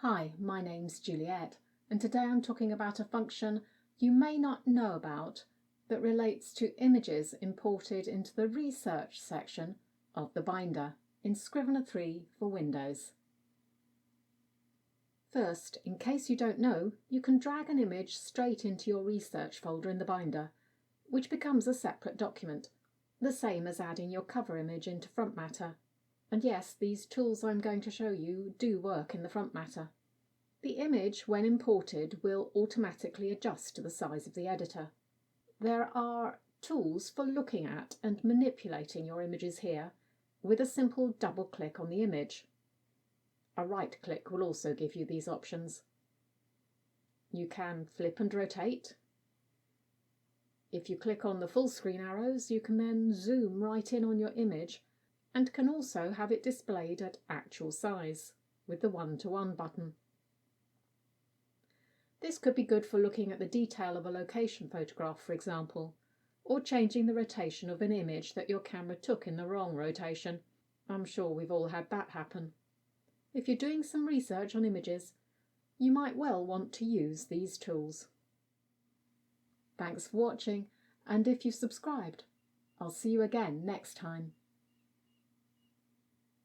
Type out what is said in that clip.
Hi, my name's Juliet, and today I'm talking about a function you may not know about that relates to images imported into the Research section of the binder in Scrivener 3 for Windows. First, in case you don't know, you can drag an image straight into your Research folder in the binder, which becomes a separate document, the same as adding your cover image into Front Matter. And yes, these tools I'm going to show you do work in the Front Matter. The image, when imported, will automatically adjust to the size of the editor. There are tools for looking at and manipulating your images here with a simple double click on the image. A right click will also give you these options. You can flip and rotate. If you click on the full screen arrows, you can then zoom right in on your image and can also have it displayed at actual size with the 1:1 button. This could be good for looking at the detail of a location photograph, for example, or changing the rotation of an image that your camera took in the wrong rotation. I'm sure we've all had that happen. If you're doing some research on images, you might well want to use these tools. Thanks for watching, and if you've subscribed, I'll see you again next time.